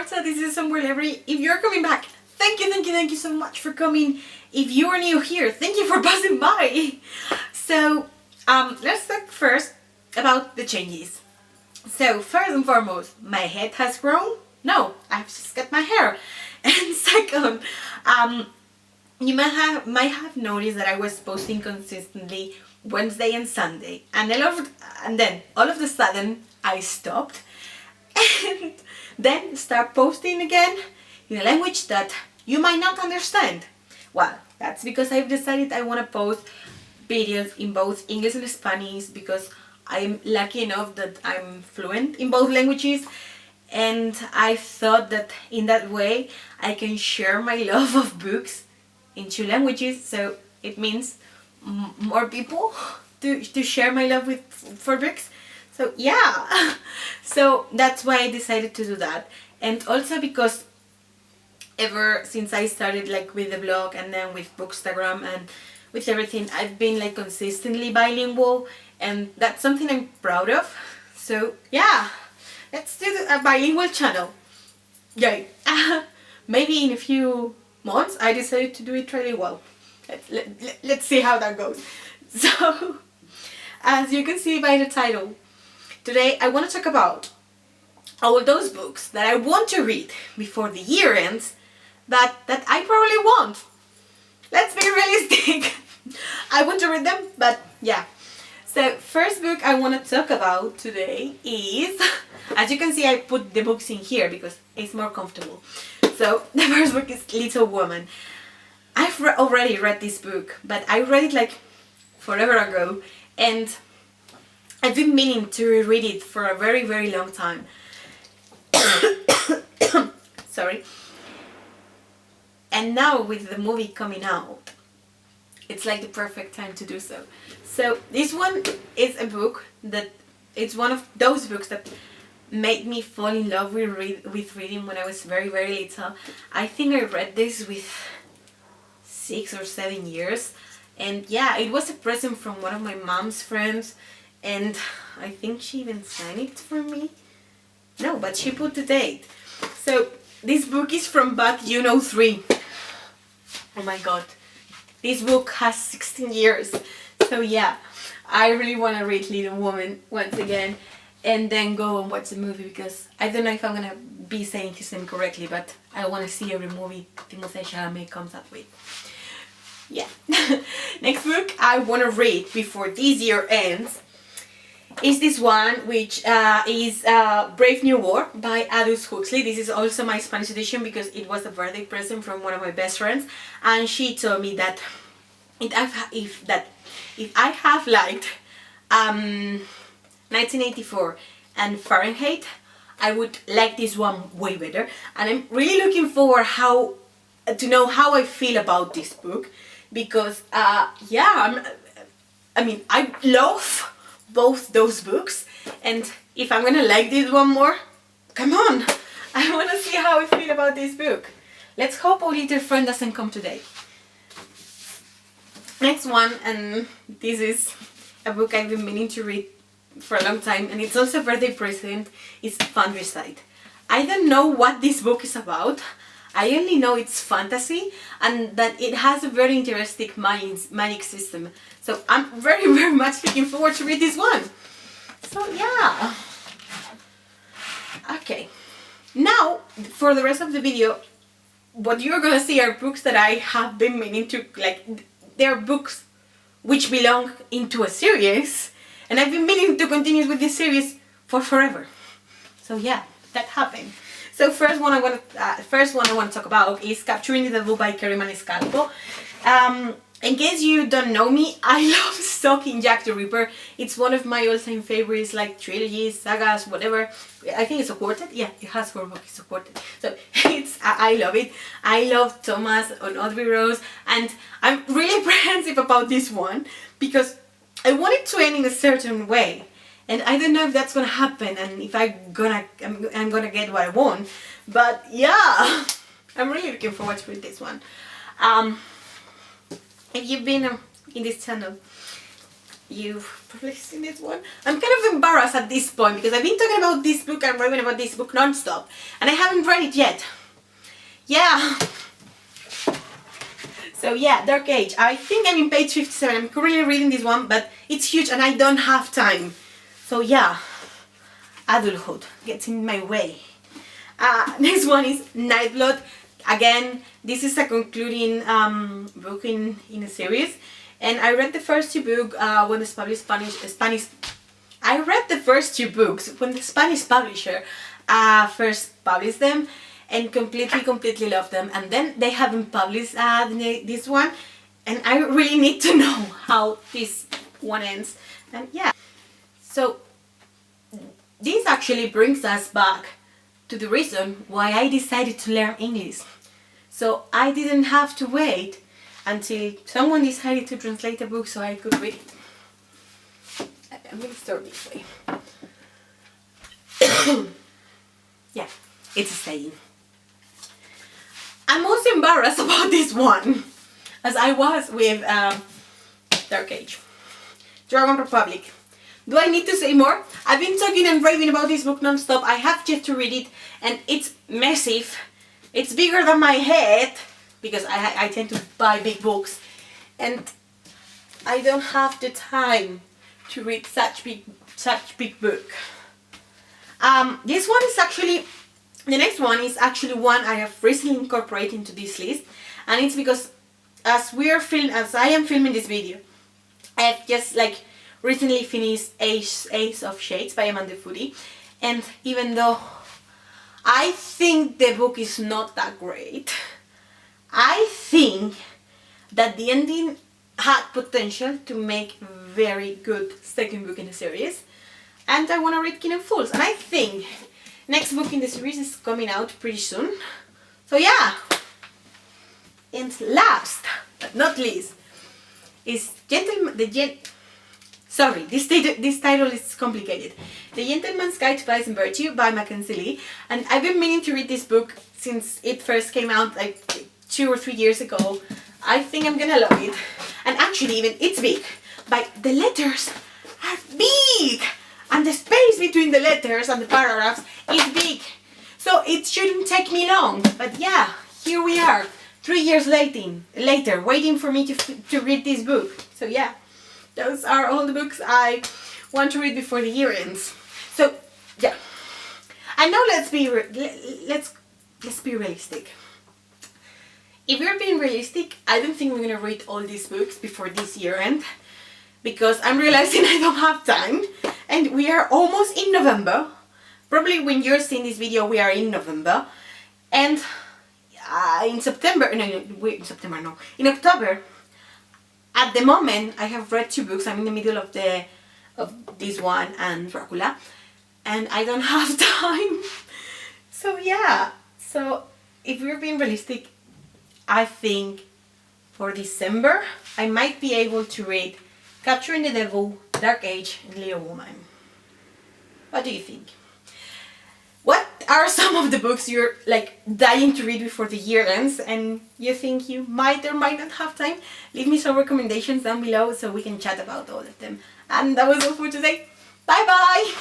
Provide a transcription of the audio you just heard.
Marta, this is Somewhere Library. If you're coming back, thank you so much for coming. If you are new here, thank you for passing by. So, let's talk first about the changes. So, first and foremost, my head has grown. No, I've just got my hair. And second, you might have noticed that I was posting consistently Wednesday and Sunday, and then all of a sudden I stopped, and then start posting again in a language that you might not understand. Well, that's because I've decided I want to post videos in both English and Spanish, because I'm lucky enough that I'm fluent in both languages, and I thought that in that way I can share my love of books in two languages, so it means more people to share my love for books. So yeah, so that's why I decided to do that. And also because ever since I started like with the blog and then with Bookstagram and with everything, I've been like consistently bilingual, and that's something I'm proud of. So yeah, let's do a bilingual channel. Yay. Maybe in a few months I decided to do it really well. Let's see how that goes. So, as you can see by the title, today I want to talk about all those books that I want to read before the year ends, but that I probably won't. Let's be realistic. I want to read them, but yeah. So, first book I want to talk about today is, as you can see, I put the books in here because it's more comfortable. So, the first book is Little Woman. I've already read this book, but I read it like forever ago, and I've been meaning to reread it for a very, very long time. Sorry. And now with the movie coming out, it's like the perfect time to do so. So this one is a book that, it's one of those books that made me fall in love with reading when I was very, very little. I think I read this with 6 or 7 years, and yeah, it was a present from one of my mom's friends, and I think she even signed it for me. No, but she put the date. So this book is from back 3. Oh my god, this book has 16 years. So yeah, I really want to read Little Woman once again and then go and watch the movie, because I don't know if I'm gonna be saying his name correctly, but I want to see every movie Timothée Chalamet comes up with. Yeah. Next book I want to read before this year ends is this one, which is Brave New World by Aldous Huxley. This is also my Spanish edition because it was a birthday present from one of my best friends, and she told me that if I have liked 1984 and Fahrenheit, I would like this one way better, and I'm really looking forward to know how I feel about this book, because yeah, I love both those books, and if I'm gonna like this one more, come on, I want to see how I feel about this book. Let's hope our little friend doesn't come today. Next one, and this is a book I've been meaning to read for a long time, and it's also a birthday present, is Fantasy. I don't know what this book is about. I only know it's fantasy and that it has a very interesting magic system. So I'm very, very much looking forward to read this one. So yeah. Okay. Now, for the rest of the video, what you're gonna see are books that I have been meaning to, like, they're books which belong into a series, and I've been meaning to continue with this series for forever. So yeah, that happened. So first one I want to talk about is Capturing the Devil by Kerry Maniscalco. In case you don't know me, I love stalking Jack the Ripper. It's one of my all-time favorites, like trilogies, sagas, whatever. I think it's a quartet. Yeah, it has 4 books. It's a quartet. So I love it. I love Thomas on Audrey Rose, and I'm really apprehensive about this one because I want it to end in a certain way. And I don't know if that's gonna happen, and if I'm gonna get what I want. But yeah, I'm really looking forward to read this one. If you've been in this channel You've probably seen this one. I'm kind of embarrassed at this point because I've been talking about this book and raving about this book non-stop and I haven't read it yet. Yeah. So yeah, Dark Age. I think I'm in page 57. I'm currently reading this one, but it's huge and I don't have time. So yeah, adulthood gets in my way. Next one is Nightblood. Again, this is a concluding book in a series. And I read the first two books when the Spanish. I read the first two books when the Spanish publisher first published them, and completely loved them. And then they haven't published this one, and I really need to know how this one ends. And yeah, so this actually brings us back to the reason why I decided to learn English. So I didn't have to wait until someone decided to translate a book so I could read it. I'm going to start this way. Yeah, it's a saying. I'm also embarrassed about this one, as I was with Dark Age. Dragon Republic. Do I need to say more? I've been talking and raving about this book non-stop. I have yet to read it, and it's massive. It's bigger than my head, because I tend to buy big books, and I don't have the time to read such big book. This one is actually, the next one is actually one I have recently incorporated into this list, and it's because as I am filming this video, I have just recently finished Ace of Shades by Amanda Foody, and even though I think the book is not that great, I think that the ending had potential to make a very good second book in the series, and I want to read King of Fools, and I think next book in the series is coming out pretty soon. So yeah, and last but not least is this title is complicated. The Gentleman's Guide to Vice and Virtue by Mackenzie Lee, and I've been meaning to read this book since it first came out 2 or 3 years ago. I think I'm gonna love it, and actually even it's big, but the letters are big, and the space between the letters and the paragraphs is big, so it shouldn't take me long. But yeah, here we are, 3 years later, waiting for me to read this book. So yeah, those are all the books I want to read before the year ends. So yeah, and now let's be realistic. If we're being realistic, I don't think we're gonna read all these books before this year end, because I'm realizing I don't have time, and we are almost in November. Probably when you're seeing this video, we are in November, and in October. At the moment, I have read 2 books. I'm in the middle of this one and Dracula, and I don't have time. So yeah, so if we're being realistic, I think for December I might be able to read Capturing the Devil, Dark Age, and Little Woman. What do you think? What are some of the books you're dying to read before the year ends and you think you might or might not have time? Leave me some recommendations down below so we can chat about all of them. And that was all for today. Bye bye!